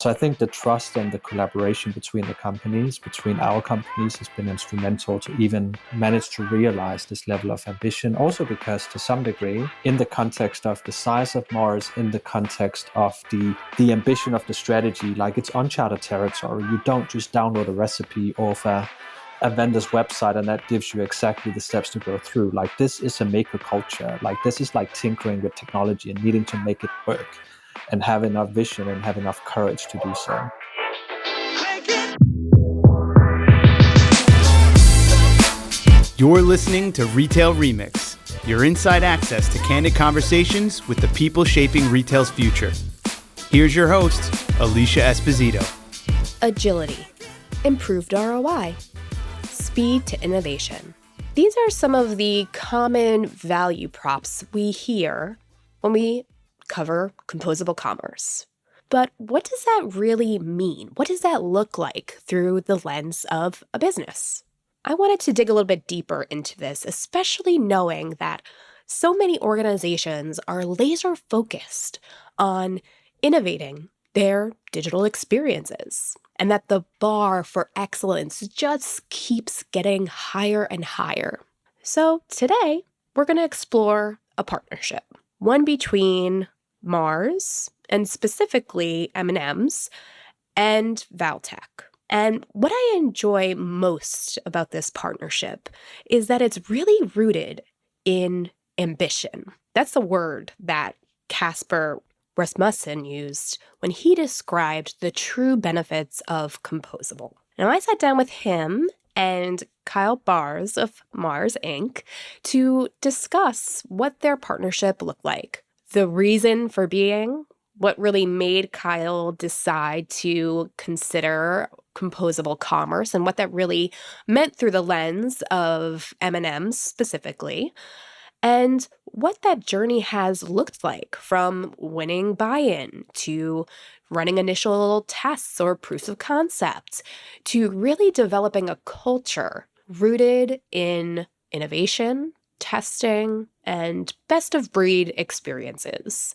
So I think the trust and the collaboration between the companies, between our companies, has been instrumental to even manage to realize this level of ambition. Also because to some degree, in the context of the size of Mars, in the context of the ambition of the strategy, like it's uncharted territory. You don't just download a recipe off a vendor's website and that gives you exactly the steps to go through. Like this is a maker culture. Like this is like tinkering with technology and needing to make it work and have enough vision and have enough courage to do so. You're listening to Retail Remix, your inside access to candid conversations with the people shaping retail's future. Here's your host, Alicia Esposito. Agility, improved ROI, speed to innovation. These are some of the common value props we hear when we cover composable commerce. But what does that really mean? What does that look like through the lens of a business? I wanted to dig a little bit deeper into this, especially knowing that so many organizations are laser focused on innovating their digital experiences, and that the bar for excellence just keeps getting higher and higher. So today, we're going to explore a partnership, one between Mars, and specifically M&M'S, and Valtech. And what I enjoy most about this partnership is that it's really rooted in ambition. That's the word that Casper Rasmussen used when he described the true benefits of Composable. Now, I sat down with him and Kyle Barz of Mars, Inc. to discuss what their partnership looked like. The reason for being, what really made Kyle decide to consider composable commerce and what that really meant through the lens of M&M'S specifically, and what that journey has looked like from winning buy-in to running initial tests or proofs of concept to really developing a culture rooted in innovation, testing, and best-of-breed experiences.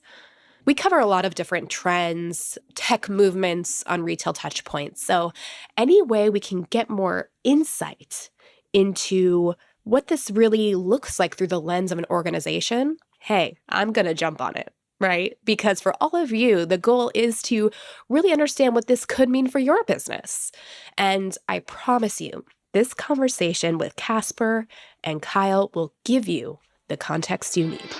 We cover a lot of different trends, tech movements on retail touchpoints, so any way we can get more insight into what this really looks like through the lens of an organization, hey, I'm going to jump on it, right? Because for all of you, the goal is to really understand what this could mean for your business. And I promise you, this conversation with Casper and Kyle will give you the context you need.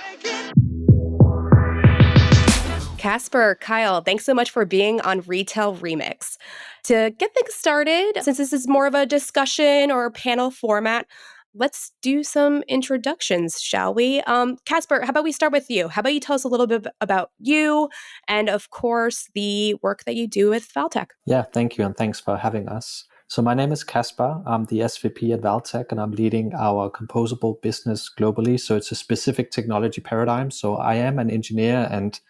Casper, Kyle, thanks so much for being on Retail Remix. To get things started, since this is more of a discussion or panel format, let's do some introductions, shall we? Casper, how about we start with you? How about you tell us a little bit about you and, of course, the work that you do with Valtech? Yeah, thank you. And thanks for having us. So my name is Casper. I'm the SVP at Valtech, and I'm leading our composable business globally. So it's a specific technology paradigm. So I am an engineer and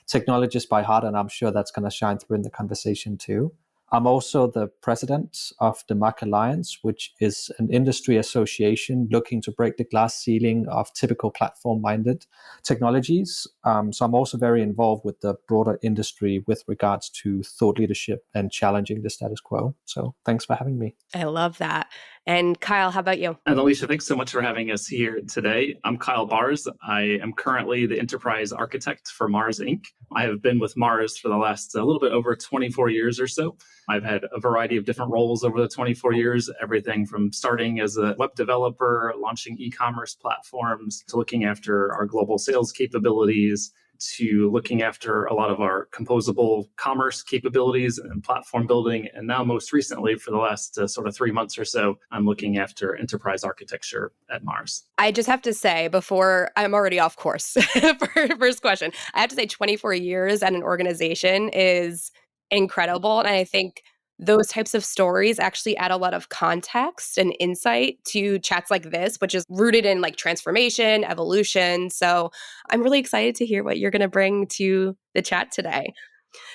technologist by heart, and I'm sure that's going to shine through in the conversation too. I'm also the president of the MAC Alliance, which is an industry association looking to break the glass ceiling of typical platform-minded technologies. So I'm also very involved with the broader industry with regards to thought leadership and challenging the status quo. So thanks for having me. I love that. And Kyle, how about you? And Alicia, thanks so much for having us here today. I'm Kyle Barz. I am currently the enterprise architect for Mars, Inc. I have been with Mars for the last a little bit over 24 years or so. I've had a variety of different roles over the 24 years, everything from starting as a web developer, launching e-commerce platforms, to looking after our global sales capabilities, to looking after a lot of our composable commerce capabilities and platform building. And now most recently, for the last sort of 3 months or so, I'm looking after enterprise architecture at Mars. I just have to say, before I'm already off course for first question, I have to say 24 years at an organization is incredible. And I think those types of stories actually add a lot of context and insight to chats like this, which is rooted in like transformation, evolution. So I'm really excited to hear what you're going to bring to the chat today.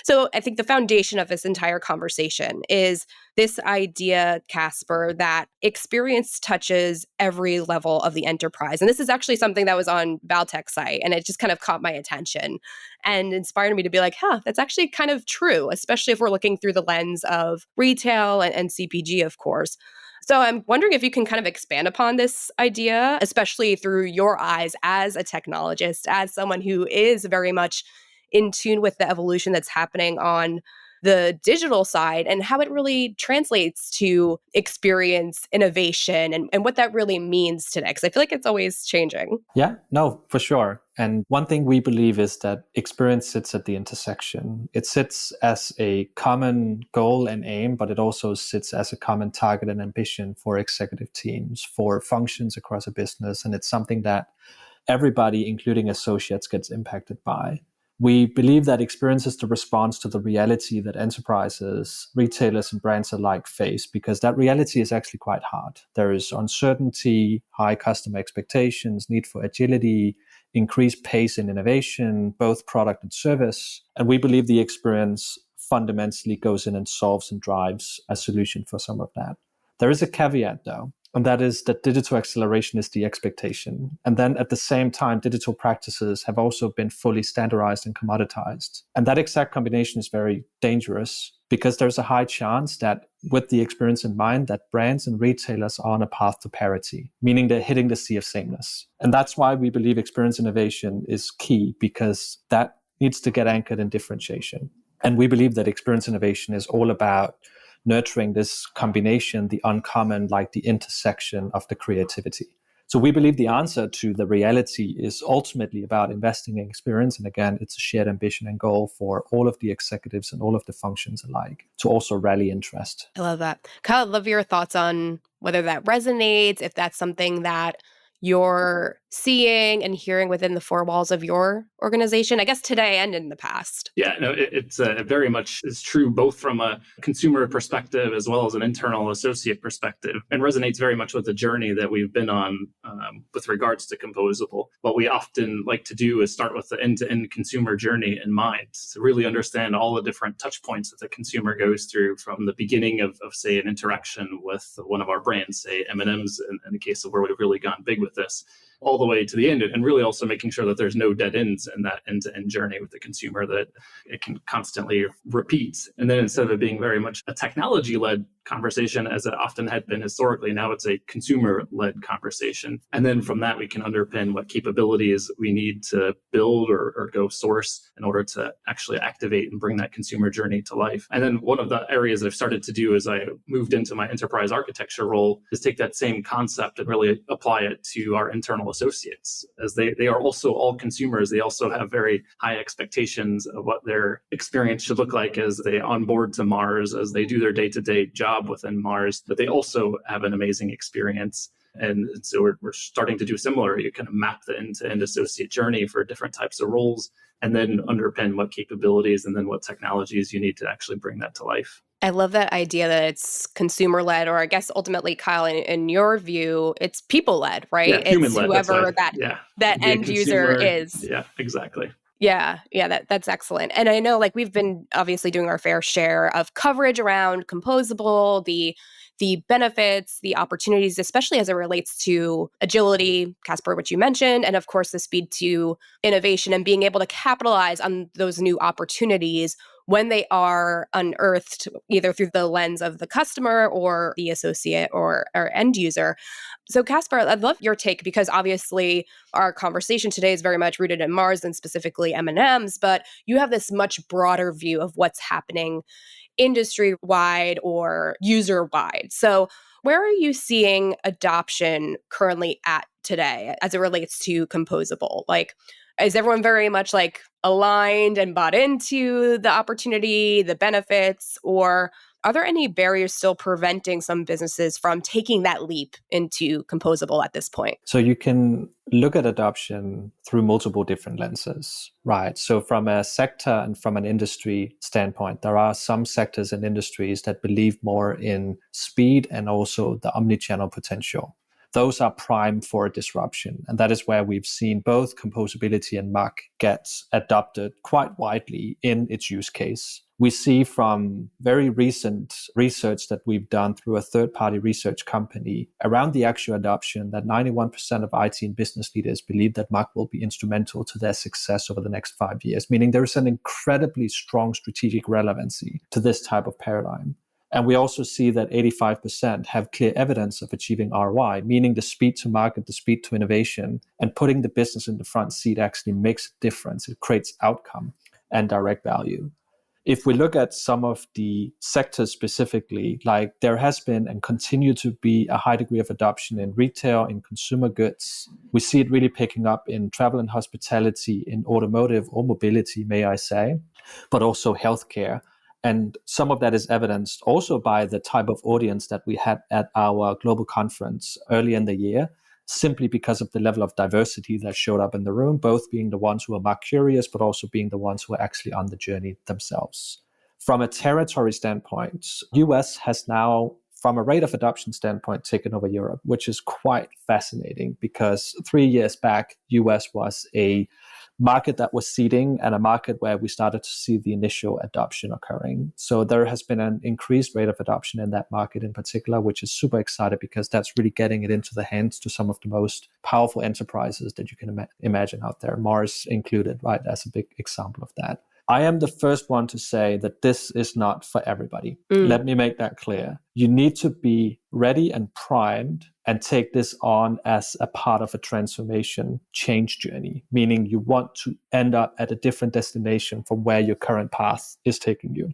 So I think the foundation of this entire conversation is this idea, Casper, that experience touches every level of the enterprise. And this is actually something that was on Valtech's site, and it just kind of caught my attention and inspired me to be like, that's actually kind of true, especially if we're looking through the lens of retail and CPG, of course. So I'm wondering if you can kind of expand upon this idea, especially through your eyes as a technologist, as someone who is very much in tune with the evolution that's happening on the digital side and how it really translates to experience, innovation, and what that really means today. Because I feel like it's always changing. Yeah, no, for sure. And one thing we believe is that experience sits at the intersection. It sits as a common goal and aim, but it also sits as a common target and ambition for executive teams, for functions across a business. And it's something that everybody, including associates, gets impacted by. We believe that experience is the response to the reality that enterprises, retailers, and brands alike face, because that reality is actually quite hard. There is uncertainty, high customer expectations, need for agility, increased pace in innovation, both product and service. And we believe the experience fundamentally goes in and solves and drives a solution for some of that. There is a caveat, though, and that is that digital acceleration is the expectation. And then at the same time, digital practices have also been fully standardized and commoditized. And that exact combination is very dangerous because there's a high chance that with the experience in mind, that brands and retailers are on a path to parity, meaning they're hitting the sea of sameness. And that's why we believe experience innovation is key, because that needs to get anchored in differentiation. And we believe that experience innovation is all about nurturing this combination, the uncommon, like the intersection of the creativity. So we believe the answer to the reality is ultimately about investing in experience. And again, it's a shared ambition and goal for all of the executives and all of the functions alike to also rally interest. I love that. Kyle, I'd love your thoughts on whether that resonates, if that's something that you're seeing and hearing within the four walls of your organization, I guess today and in the past. Yeah, no, it's very much is true, both from a consumer perspective as well as an internal associate perspective, and resonates very much with the journey that we've been on with regards to Composable. What we often like to do is start with the end-to-end consumer journey in mind, to really understand all the different touch points that the consumer goes through, from the beginning of say, an interaction with one of our brands, say M&M'S, in the case of where we've really gone big with this, all the way to the end, and really also making sure that there's no dead ends in that end-to-end journey with the consumer, that it can constantly repeat. And then instead of it being very much a technology-led conversation, as it often had been historically, now it's a consumer-led conversation. And then from that, we can underpin what capabilities we need to build or go source in order to actually activate and bring that consumer journey to life. And then one of the areas that I've started to do as I moved into my enterprise architecture role is take that same concept and really apply it to our internal associates, as they are also all consumers. They also have very high expectations of what their experience should look like as they onboard to Mars, as they do their day-to-day job within Mars, but they also have an amazing experience. And so we're starting to do similar. You kind of map the end-to-end associate journey for different types of roles, and then underpin what capabilities and then what technologies you need to actually bring that to life. I love that idea that it's consumer-led, or I guess ultimately, Kyle, in your view, it's people-led, right? Yeah, it's human-led. whoever that end user is. Yeah, exactly. Yeah, that's excellent. And I know, like, we've been obviously doing our fair share of coverage around Composable, the benefits, the opportunities, especially as it relates to agility, Casper, which you mentioned, and of course, the speed to innovation and being able to capitalize on those new opportunities when they are unearthed, either through the lens of the customer or the associate or end user. So, Casper, I'd love your take, because obviously our conversation today is very much rooted in Mars and specifically M&M'S, but you have this much broader view of what's happening industry-wide or user-wide. So where are you seeing adoption currently at today as it relates to Composable? Like, is everyone very much like aligned and bought into the opportunity, the benefits, or are there any barriers still preventing some businesses from taking that leap into Composable at this point? So you can look at adoption through multiple different lenses, right? So from a sector and from an industry standpoint, there are some sectors and industries that believe more in speed and also the omnichannel potential. those are prime for a disruption. And that is where we've seen both composability and muck get adopted quite widely in its use case. We see from very recent research that we've done through a third-party research company around the actual adoption that 91% of IT and business leaders believe that muck will be instrumental to their success over the next 5 years, meaning there is an incredibly strong strategic relevancy to this type of paradigm. And we also see that 85% have clear evidence of achieving ROI, meaning the speed to market, the speed to innovation, and putting the business in the front seat actually makes a difference. It creates outcome and direct value. If we look at some of the sectors specifically, like there has been and continue to be a high degree of adoption in retail, in consumer goods. We see it really picking up in travel and hospitality, in automotive or mobility, may I say, but also healthcare. And some of that is evidenced also by the type of audience that we had at our global conference early in the year, simply because of the level of diversity that showed up in the room, both being the ones who are more curious, but also being the ones who are actually on the journey themselves. From a territory standpoint, US has now, from a rate of adoption standpoint, taken over Europe, which is quite fascinating because 3 years back, US was a market that was seeding and a market where we started to see the initial adoption occurring. So there has been an increased rate of adoption in that market in particular, which is super exciting because that's really getting it into the hands to some of the most powerful enterprises that you can imagine out there, Mars included, right, as a big example of that. I am the first one to say that this is not for everybody. Let me make that clear. You need to be ready and primed and take this on as a part of a transformation change journey, meaning you want to end up at a different destination from where your current path is taking you.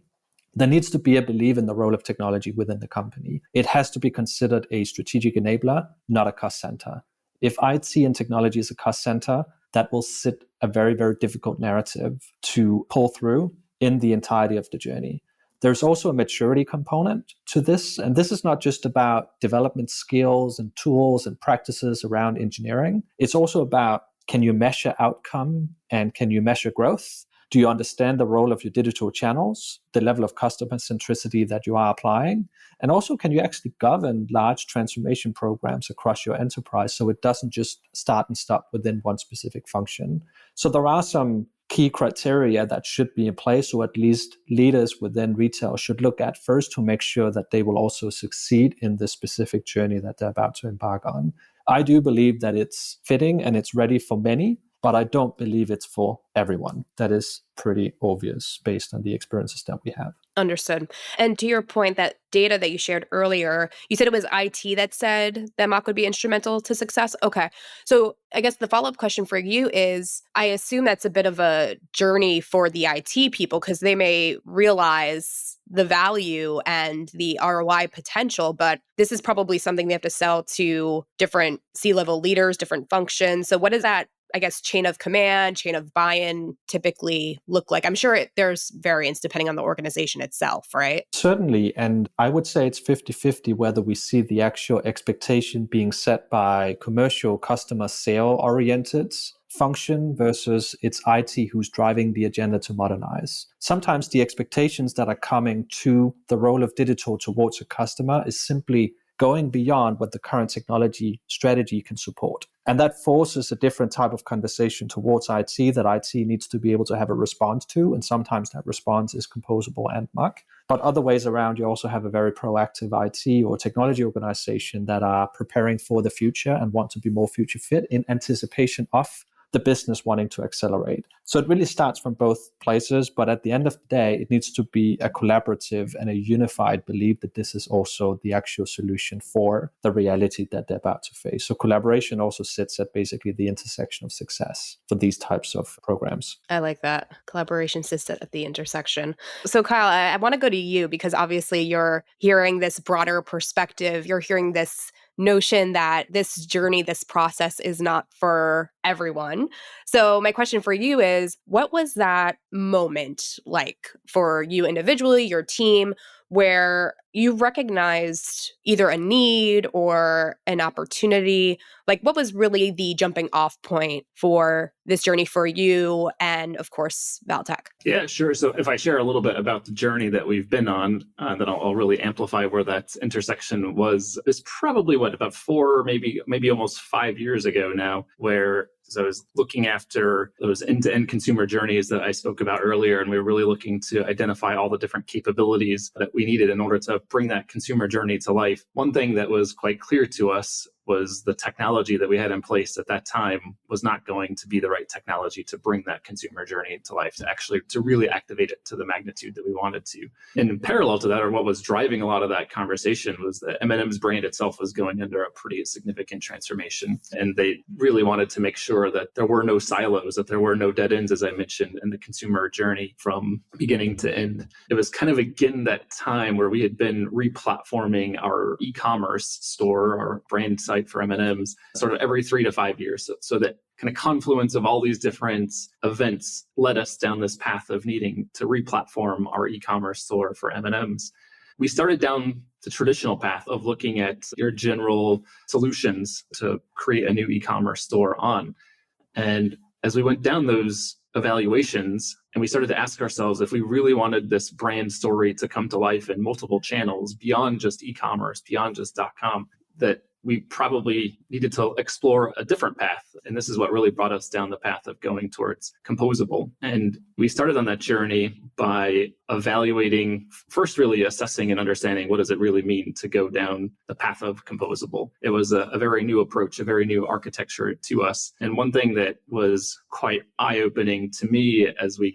There needs to be a belief in the role of technology within the company. It has to be considered a strategic enabler, not a cost center. If IT and technology is a cost center, that will sit a very, very difficult narrative to pull through in the entirety of the journey. There's also a maturity component to this. And this is not just about development skills and tools and practices around engineering. It's also about, can you measure outcome and can you measure growth? Do you understand the role of your digital channels, the level of customer centricity that you are applying? And also, can you actually govern large transformation programs across your enterprise so it doesn't just start and stop within one specific function? So there are some key criteria that should be in place, or at least leaders within retail should look at first to make sure that they will also succeed in the specific journey that they're about to embark on. I do believe that it's fitting and it's ready for many, but I don't believe it's for everyone. That is pretty obvious based on the experiences that we have. Understood. And to your point, that data that you shared earlier, you said it was IT that said that mock would be instrumental to success. Okay. So I guess the follow-up question for you is, I assume that's a bit of a journey for the IT people because they may realize the value and the ROI potential, but this is probably something they have to sell to different C-level leaders, different functions. So what does that, I guess, chain of command, chain of buy-in typically look like? I'm sure there's variance depending on the organization itself, right? Certainly. And I would say it's 50-50 whether we see the actual expectation being set by commercial customer sale-oriented function versus it's IT who's driving the agenda to modernize. Sometimes the expectations that are coming to the role of digital towards a customer is simply going beyond what the current technology strategy can support. And that forces a different type of conversation towards IT that IT needs to be able to have a response to. And sometimes that response is composable and muck. But other ways around, you also have a very proactive IT or technology organization that are preparing for the future and want to be more future fit in anticipation of the business wanting to accelerate. So it really starts from both places, but at the end of the day, it needs to be a collaborative and a unified belief that this is also the actual solution for the reality that they're about to face. So collaboration also sits at basically the intersection of success for these types of programs. I like that. Collaboration sits at the intersection. So Kyle, I want to go to you because obviously you're hearing this broader perspective. You're hearing this notion that this journey, this process is not for everyone. So my question for you is, what was that moment like for you individually, your team? where you recognized either a need or an opportunity? Like, what was really the jumping off point for this journey for you and, of course, Valtech? Yeah, sure. So if I share a little bit about the journey that we've been on, then I'll really amplify where that intersection was. It's probably about 4, maybe almost 5 years ago now, where I was looking after those end-to-end consumer journeys that I spoke about earlier, and we were really looking to identify all the different capabilities that we needed in order to bring that consumer journey to life. One thing that was quite clear to us was the technology that we had in place at that time was not going to be the right technology to bring that consumer journey to life, to really activate it to the magnitude that we wanted to. And in parallel to that, or what was driving a lot of that conversation, was that M&M'S brand itself was going under a pretty significant transformation. And they really wanted to make sure that there were no silos, that there were no dead ends, as I mentioned, in the consumer journey from beginning to end. It was kind of again that time where we had been replatforming our e-commerce store, our brand site for M&M'S, sort of every 3 to 5 years. So that kind of confluence of all these different events led us down this path of needing to replatform our e-commerce store for M&M'S. We started down the traditional path of looking at your general solutions to create a new e-commerce store on. And as we went down those evaluations, and we started to ask ourselves if we really wanted this brand story to come to life in multiple channels beyond just e-commerce, beyond just .com, that we probably needed to explore a different path. And this is what really brought us down the path of going towards Composable. And we started on that journey by evaluating, first really assessing and understanding what does it really mean to go down the path of Composable. It was a very new approach, a very new architecture to us. And one thing that was quite eye-opening to me as we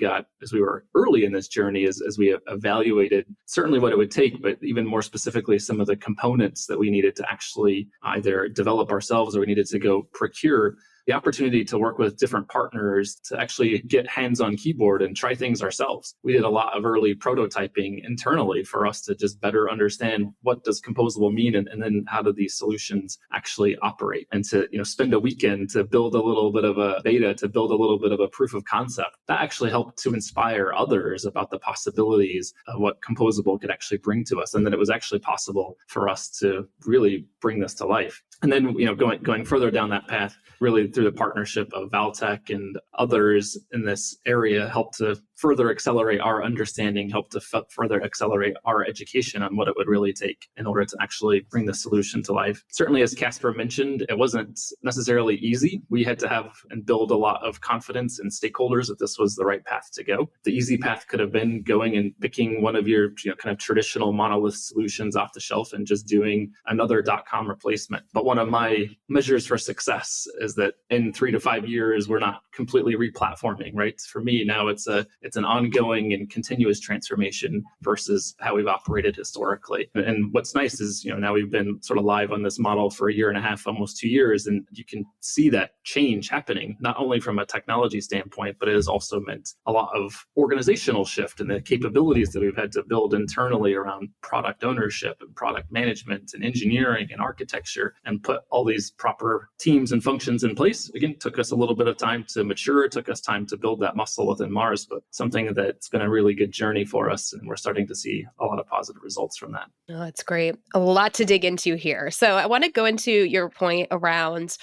were early in this journey is as we evaluated certainly what it would take, but even more specifically, some of the components that we needed to actually either develop ourselves or we needed to go procure, the opportunity to work with different partners to actually get hands on keyboard and try things ourselves. We did a lot of early prototyping internally for us to just better understand what does Composable mean and then how do these solutions actually operate, and to spend a weekend to build a little bit of a beta, to build a little bit of a proof of concept. That actually helped to inspire others about the possibilities of what Composable could actually bring to us, and that it was actually possible for us to really bring this to life. And then, going further down that path, really through the partnership of Valtech and others in this area, helped to further accelerate our understanding, helped to further accelerate our education on what it would really take in order to actually bring the solution to life. Certainly, as Casper mentioned, it wasn't necessarily easy. We had to have and build a lot of confidence in stakeholders that this was the right path to go. The easy path could have been going and picking one of your kind of traditional monolith solutions off the shelf and just doing another .com replacement. But one of my measures for success is that in 3 to 5 years, we're not completely replatforming, right? For me, now it's an ongoing and continuous transformation versus how we've operated historically. And what's nice is, now we've been sort of live on this model for 1.5 years, almost 2 years, and you can see that change happening, not only from a technology standpoint, but it has also meant a lot of organizational shift in the capabilities that we've had to build internally around product ownership and product management and engineering and architecture, and put all these proper teams and functions in place. Again, it took us a little bit of time to mature. It took us time to build that muscle within Mars, but something that's been a really good journey for us. And we're starting to see a lot of positive results from that. Oh, that's great. A lot to dig into here. So I want to go into your point around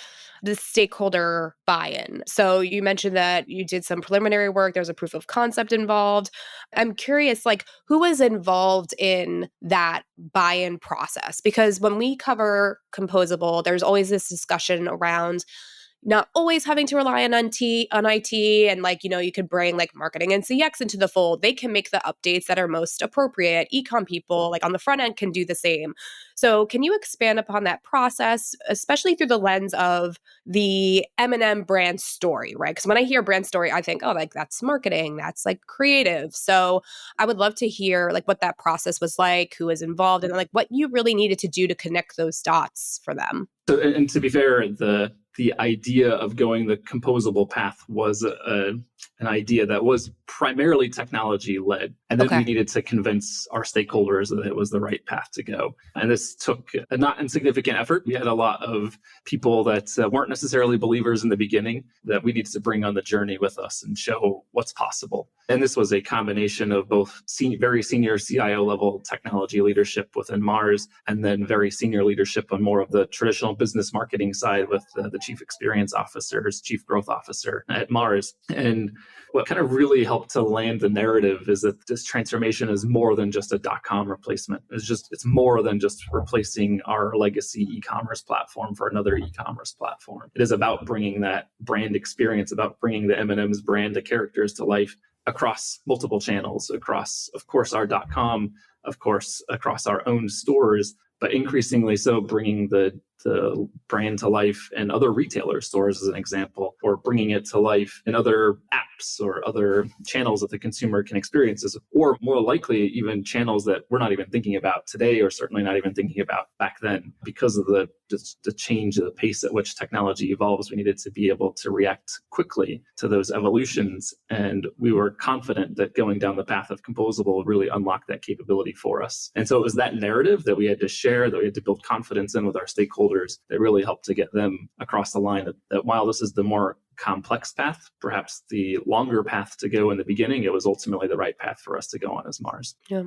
the stakeholder buy-in. So you mentioned that you did some preliminary work. There was a proof of concept involved. I'm curious, who was involved in that buy-in process? Because when we cover Composable, there's always this discussion around not always having to rely on IT, and you could bring marketing and CX into the fold. They can make the updates that are most appropriate. Ecom people on the front end can do the same. So can you expand upon that process, especially through the lens of the M&M brand story, right? Because when I hear brand story, I think, that's marketing, that's creative. So I would love to hear what that process was like, who was involved, and what you really needed to do to connect those dots for them. So, and to be fair, the idea of going the Composable path was an idea that was primarily technology led. And then we needed to convince our stakeholders that it was the right path to go. And this took a not insignificant effort. We had a lot of people that weren't necessarily believers in the beginning that we needed to bring on the journey with us and show what's possible. And this was a combination of both very senior CIO level technology leadership within Mars, and then very senior leadership on more of the traditional business marketing side with the chief experience officers, chief growth officer at Mars. And what kind of really helped to land the narrative is that this transformation is more than just a .com replacement. It's more than just replacing our legacy e-commerce platform for another e-commerce platform. It is about bringing that brand experience, about bringing the M&M'S brand, the characters to life across multiple channels, across, of course, our .com, of course, across our own stores, but increasingly so bringing the brand to life in other retailer stores, as an example, or bringing it to life in other apps or other channels that the consumer can experience, or more likely even channels that we're not even thinking about today, or certainly not even thinking about back then. Because of the change, the pace at which technology evolves, we needed to be able to react quickly to those evolutions. And we were confident that going down the path of Composable would really unlock that capability for us. And so it was that narrative that we had to share, that we had to build confidence in with our stakeholders, that really helped to get them across the line that while this is the more complex path, perhaps the longer path to go in the beginning, it was ultimately the right path for us to go on as Mars. Yeah.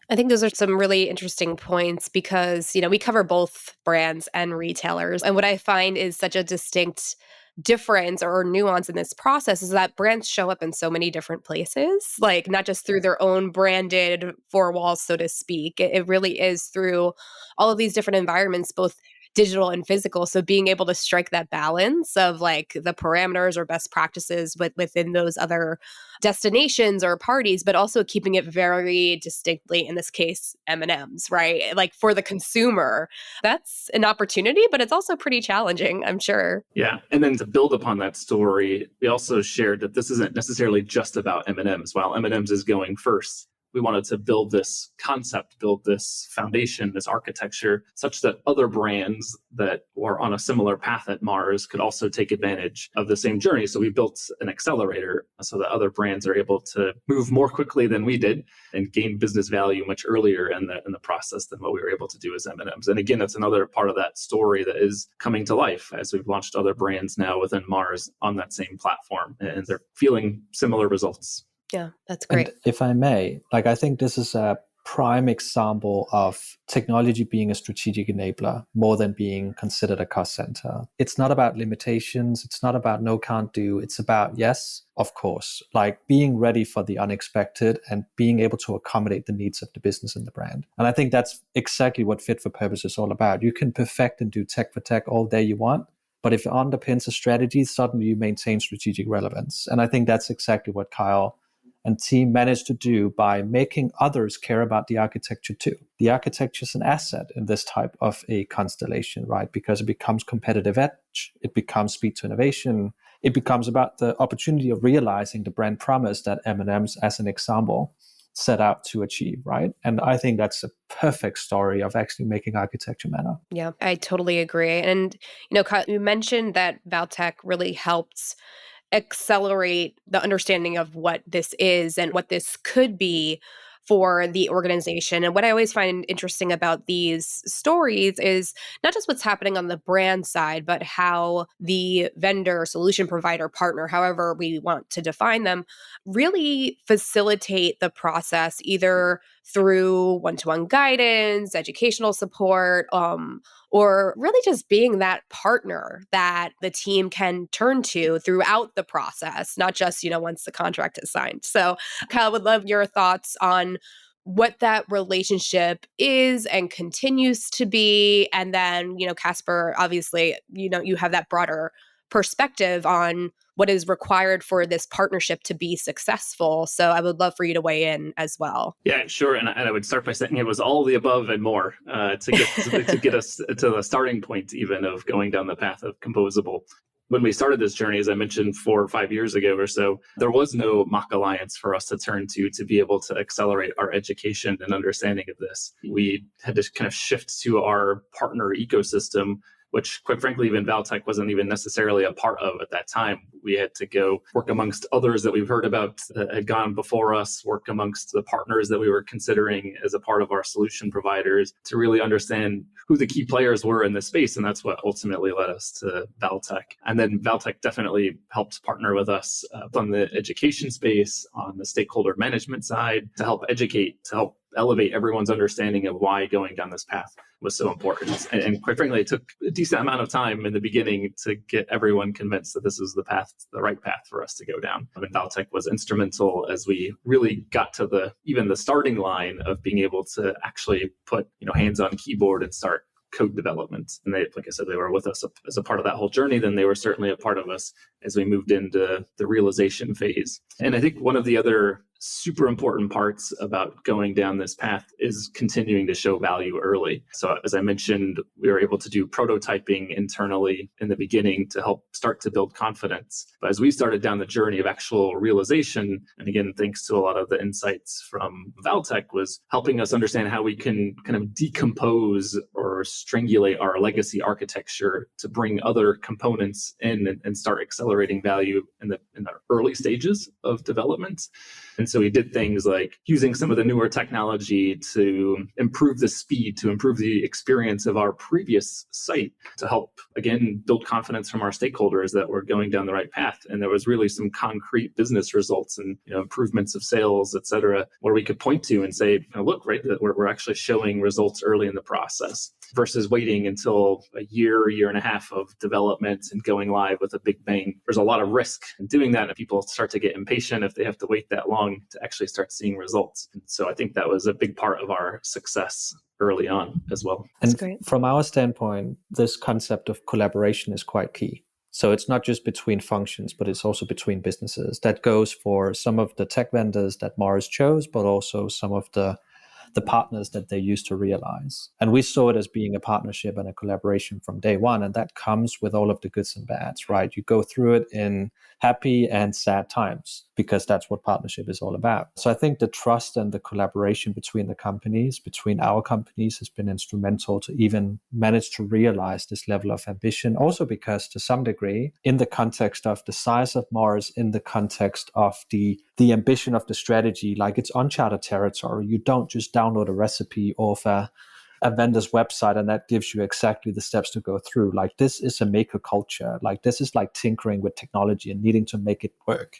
I think those are some really interesting points because, we cover both brands and retailers. And what I find is such a distinct difference or nuance in this process is that brands show up in so many different places, like not just through their own branded four walls, so to speak. It really is through all of these different environments, both digital and physical. So being able to strike that balance of like the parameters or best practices within those other destinations or parties, but also keeping it very distinctly, in this case, M&M'S, right? Like for the consumer, that's an opportunity, but it's also pretty challenging, I'm sure. Yeah. And then to build upon that story, we also shared that this isn't necessarily just about M&M'S. While M&M'S is going first, we wanted to build this concept, build this foundation, this architecture, such that other brands that were on a similar path at Mars could also take advantage of the same journey. So we built an accelerator so that other brands are able to move more quickly than we did and gain business value much earlier in the process than what we were able to do as M&M'S. And again, that's another part of that story that is coming to life as we've launched other brands now within Mars on that same platform, and they're feeling similar results. Yeah, that's great. And if I may, I think this is a prime example of technology being a strategic enabler more than being considered a cost center. It's not about limitations. It's not about no, can't do. It's about, yes, of course, being ready for the unexpected and being able to accommodate the needs of the business and the brand. And I think that's exactly what fit for purpose is all about. You can perfect and do tech for tech all day you want, but if it underpins a strategy, suddenly you maintain strategic relevance. And I think that's exactly what Kyle and team managed to do by making others care about the architecture too. The architecture is an asset in this type of a constellation, right? Because it becomes competitive edge, it becomes speed to innovation, it becomes about the opportunity of realizing the brand promise that M&M'S, as an example, set out to achieve, right? And I think that's a perfect story of actually making architecture matter. Yeah, I totally agree. And, Kyle, you mentioned that Valtech really helped accelerate the understanding of what this is and what this could be for the organization. And what I always find interesting about these stories is not just what's happening on the brand side, but how the vendor, solution provider, partner, however we want to define them, really facilitate the process either through one-to-one guidance, educational support, or really just being that partner that the team can turn to throughout the process, not just, once the contract is signed. So, Kyle, I would love your thoughts on what that relationship is and continues to be. And then, Casper, obviously, you have that broader perspective on what is required for this partnership to be successful. So I would love for you to weigh in as well. Yeah, sure. And I would start by saying it was all the above and more to get us to the starting point even of going down the path of Composable. When we started this journey, as I mentioned 4 or 5 years ago or so, there was no mock alliance for us to turn to be able to accelerate our education and understanding of this. We had to kind of shift to our partner ecosystem which quite frankly, even Valtech wasn't even necessarily a part of at that time. We had to go work amongst others that we've heard about that had gone before us, work amongst the partners that we were considering as a part of our solution providers to really understand who the key players were in this space. And that's what ultimately led us to Valtech. And then Valtech definitely helped partner with us on the education space, on the stakeholder management side, to help educate, to help elevate everyone's understanding of why going down this path was so important. And quite frankly, it took a decent amount of time in the beginning to get everyone convinced that this is the path, the right path for us to go down. I mean, Valtech was instrumental as we really got to even the starting line of being able to actually put, hands on keyboard and start code development. And they, like I said, they were with us as a part of that whole journey. Then they were certainly a part of us as we moved into the realization phase. And I think one of the other super important parts about going down this path is continuing to show value early. So as I mentioned, we were able to do prototyping internally in the beginning to help start to build confidence. But as we started down the journey of actual realization, and again, thanks to a lot of the insights from Valtech, was helping us understand how we can kind of decompose or strangulate our legacy architecture to bring other components in and start accelerating value in the early stages of development. And so we did things like using some of the newer technology to improve the speed, to improve the experience of our previous site, to help, again, build confidence from our stakeholders that we're going down the right path. And there was really some concrete business results and improvements of sales, et cetera, where we could point to and say, look, right, that we're actually showing results early in the process versus waiting until a year and a half of development and going live with a big bang. There's a lot of risk in doing that, and people start to get impatient if they have to wait that long to actually start seeing results. And so I think that was a big part of our success early on as well. And from our standpoint, this concept of collaboration is quite key. So it's not just between functions, but it's also between businesses. That goes for some of the tech vendors that Mars chose, but also some of the partners that they used to realize. And we saw it as being a partnership and a collaboration from day one. And that comes with all of the goods and bads, right? You go through it in happy and sad times because that's what partnership is all about. So I think the trust and the collaboration between the companies, between our companies, has been instrumental to even manage to realize this level of ambition. Also because to some degree, in the context of the size of Mars, in the context of the ambition of the strategy, like it's uncharted territory. You don't just download a recipe off a vendor's website and that gives you exactly the steps to go through. Like this is a maker culture. Like this is like tinkering with technology and needing to make it work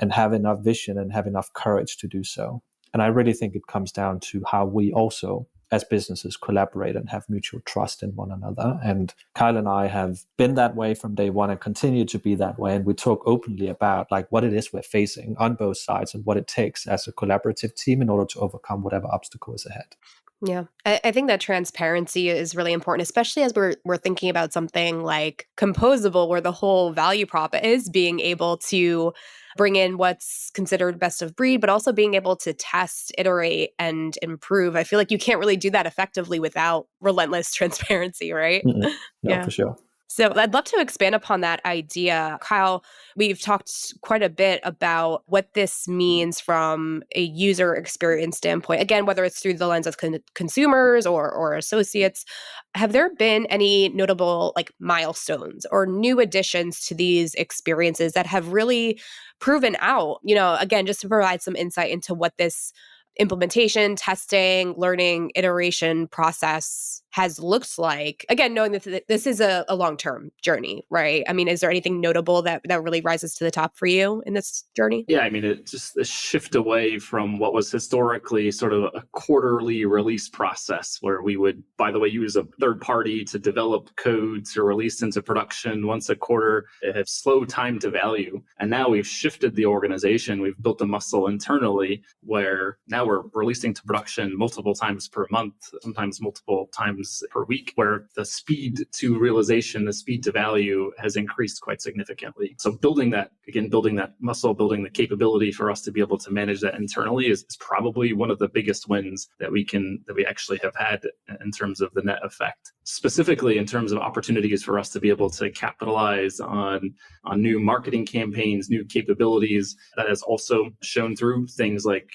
and have enough vision and have enough courage to do so. And I really think it comes down to how we also as businesses collaborate and have mutual trust in one another. And Kyle and I have been that way from day one and continue to be that way. And we talk openly about like what it is we're facing on both sides and what it takes as a collaborative team in order to overcome whatever obstacle is ahead. Yeah, I think that transparency is really important, especially as we're thinking about something like Composable, where the whole value prop is being able to bring in what's considered best of breed, but also being able to test, iterate, and improve. I feel like you can't really do that effectively without relentless transparency, right? No, yeah, for sure. So I'd love to expand upon that idea. Kyle, we've talked quite a bit about what this means from a user experience standpoint. Again, whether it's through the lens of consumers or associates, have there been any notable like milestones or new additions to these experiences that have really proven out, again, just to provide some insight into what this implementation, testing, learning, iteration process has looked like? Again, knowing that this is a long-term journey, right? I mean, is there anything notable that really rises to the top for you in this journey? Yeah, I mean, it's just a shift away from what was historically sort of a quarterly release process where we would, by the way, use a third party to develop code to release into production once a quarter. It had slow time to value. And now we've shifted the organization. We've built a muscle internally where now we're releasing to production multiple times per month, sometimes multiple times per week, where the speed to realization, the speed to value has increased quite significantly. So building that muscle, building the capability for us to be able to manage that internally is probably one of the biggest wins that we actually have had in terms of the net effect. specifically in terms of opportunities for us to be able to capitalize on new marketing campaigns, new capabilities. That has also shown through things like,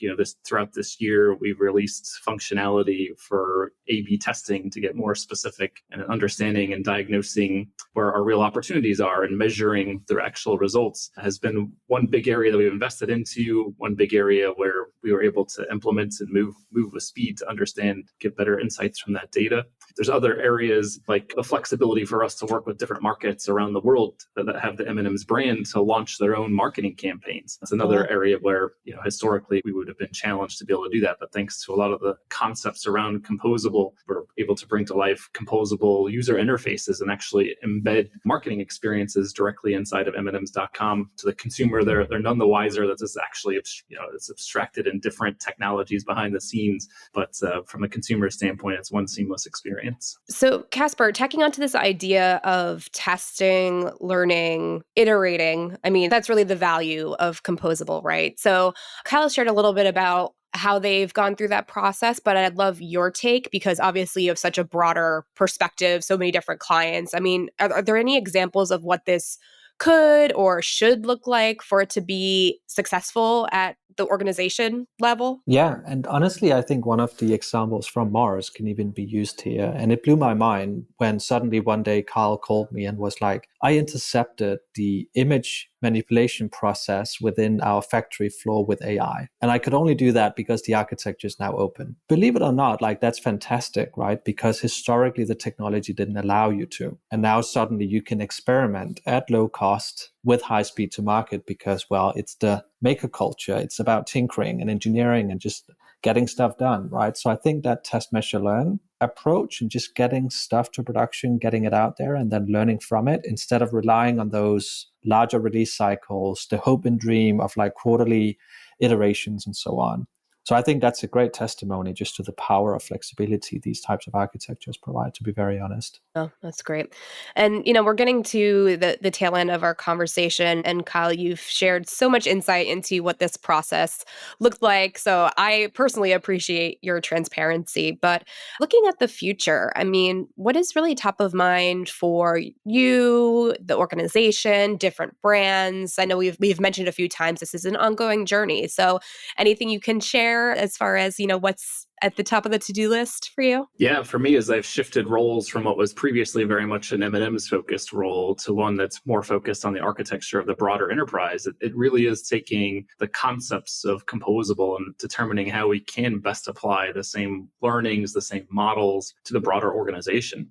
throughout this year, we've released functionality for A/B testing to get more specific and understanding and diagnosing where our real opportunities are, and measuring their actual results has been one big area that we've invested into, one big area where we were able to implement and move with speed to understand, get better insights from that data. There's other areas like the flexibility for us to work with different markets around the world that have the M&M'S brand to launch their own marketing campaigns. That's another area where, historically we would have been challenged to be able to do that. But thanks to a lot of the concepts around Composable, we're able to bring to life composable user interfaces and actually embed marketing experiences directly inside of M&M'S.com. To the consumer, they're none the wiser that this is actually, it's abstracted in different technologies behind the scenes. But from a consumer standpoint, it's one seamless experience. So, Casper, tacking onto this idea of testing, learning, iterating, I mean, that's really the value of Composable, right? So, Kyle shared a little bit about how they've gone through that process, but I'd love your take because obviously you have such a broader perspective, so many different clients. I mean, are there any examples of what this could or should look like for it to be successful at the organization level? Yeah, and honestly, I think one of the examples from Mars can even be used here. And it blew my mind when suddenly one day Carl called me and was like, I intercepted the image manipulation process within our factory floor with AI. And I could only do that because the architecture is now open. Believe it or not, that's fantastic, right? Because historically the technology didn't allow you to. And now suddenly you can experiment at low cost with high speed to market because, it's the maker culture. It's about tinkering and engineering and just getting stuff done, right? So I think that test, measure, learn approach and just getting stuff to production, getting it out there and then learning from it instead of relying on those larger release cycles, the hope and dream of quarterly iterations and so on. So I think that's a great testimony just to the power of flexibility these types of architectures provide, to be very honest. Oh, that's great. And, we're getting to the tail end of our conversation. And Kyle, you've shared so much insight into what this process looked like. So I personally appreciate your transparency. But looking at the future, I mean, what is really top of mind for you, the organization, different brands? I know we've mentioned a few times this is an ongoing journey. So anything you can share as far as, what's at the top of the to-do list for you? Yeah, for me, as I've shifted roles from what was previously very much an M&M'S focused role to one that's more focused on the architecture of the broader enterprise, it really is taking the concepts of Composable and determining how we can best apply the same learnings, the same models to the broader organization.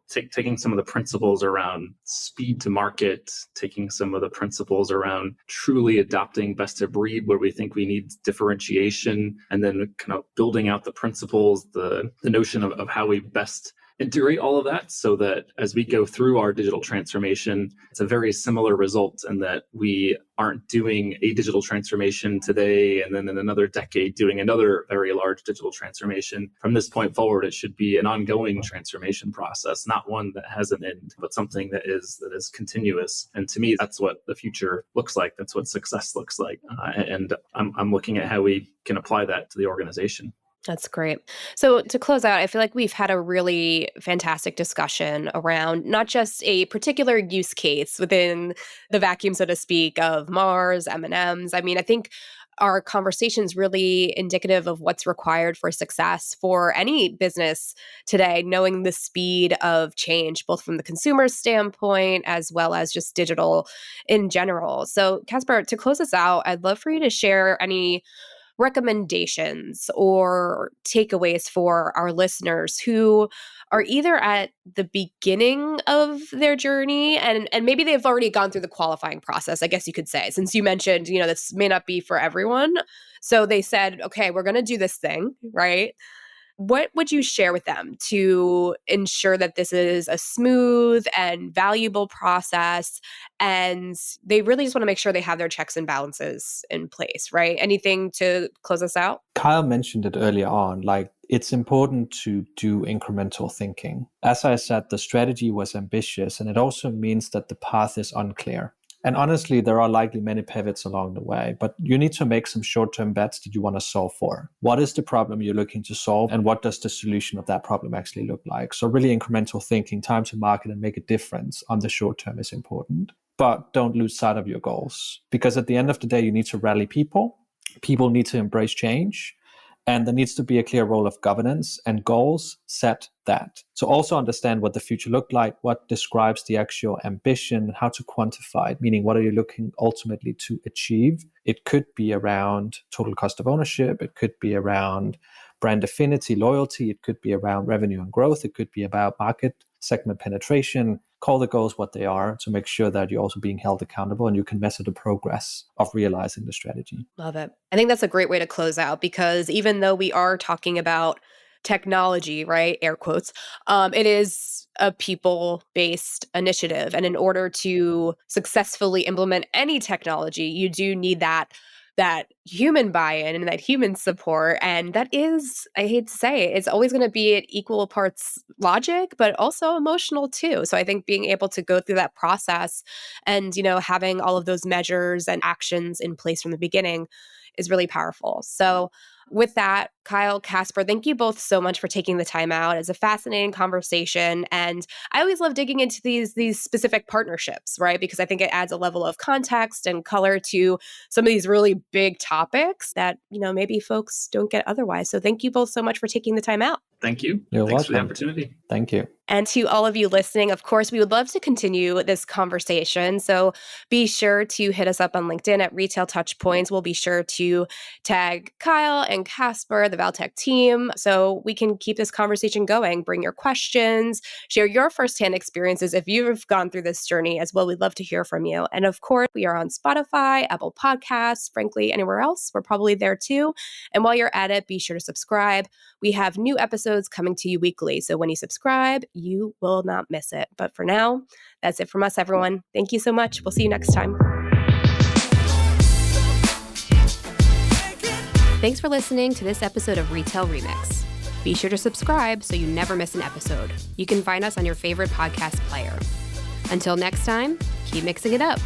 Taking some of the principles around speed to market, taking some of the principles around truly adopting best of breed where we think we need differentiation, and then kind of building out the principles, the notion of how we best integrate all of that so that as we go through our digital transformation, it's a very similar result, and that we aren't doing a digital transformation today and then in another decade doing another very large digital transformation. From this point forward, it should be an ongoing transformation process, not one that has an end, but something that is continuous. And to me, that's what the future looks like. That's what success looks like. And I'm looking at how we can apply that to the organization. That's great. So to close out, I feel like we've had a really fantastic discussion around not just a particular use case within the vacuum, so to speak, of Mars, M&M'S. I mean, I think our conversation's really indicative of what's required for success for any business today, knowing the speed of change, both from the consumer standpoint as well as just digital in general. So Casper, to close us out, I'd love for you to share any recommendations or takeaways for our listeners who are either at the beginning of their journey and maybe they've already gone through the qualifying process, I guess you could say, since you mentioned, this may not be for everyone. So they said, okay, we're going to do this thing, right? What would you share with them to ensure that this is a smooth and valuable process and they really just want to make sure they have their checks and balances in place, right? Anything to close us out? Kyle mentioned it earlier on, it's important to do incremental thinking. As I said, the strategy was ambitious and it also means that the path is unclear. And honestly, there are likely many pivots along the way, but you need to make some short-term bets that you want to solve for. What is the problem you're looking to solve, and what does the solution of that problem actually look like? So really incremental thinking, time to market and make a difference on the short term is important. But don't lose sight of your goals, because at the end of the day, you need to rally people. People need to embrace change. And there needs to be a clear role of governance, and goals set that. So also understand what the future look like, what describes the actual ambition, how to quantify it, meaning what are you looking ultimately to achieve? It could be around total cost of ownership. It could be around brand affinity, loyalty. It could be around revenue and growth. It could be about market segment penetration. Call the goals what they are to make sure that you're also being held accountable and you can measure the progress of realizing the strategy. Love it. I think that's a great way to close out, because even though we are talking about technology, right, air quotes, it is a people-based initiative. And in order to successfully implement any technology, you do need that human buy-in and that human support. And that is, I hate to say it, it's always going to be at equal parts logic, but also emotional too. So I think being able to go through that process and, having all of those measures and actions in place from the beginning is really powerful. So with that, Kyle, Casper, thank you both so much for taking the time out. It's a fascinating conversation. And I always love digging into these specific partnerships, right? Because I think it adds a level of context and color to some of these really big topics that, maybe folks don't get otherwise. So thank you both so much for taking the time out. Thank you. You're Thanks for the welcome. opportunity. Thank you. And to all of you listening, of course, we would love to continue this conversation. So be sure to hit us up on LinkedIn at Retail Touchpoints. We'll be sure to tag Kyle and Casper, the Valtech team, so we can keep this conversation going. Bring your questions, share your firsthand experiences if you've gone through this journey as well. We'd love to hear from you. And of course, we are on Spotify, Apple Podcasts, frankly, anywhere else. We're probably there too. And while you're at it, be sure to subscribe. We have new episodes coming to you weekly. So when you subscribe, you will not miss it. But for now, that's it from us, everyone. Thank you so much. We'll see you next time. Thanks for listening to this episode of Retail Remix. Be sure to subscribe so you never miss an episode. You can find us on your favorite podcast player. Until next time, keep mixing it up.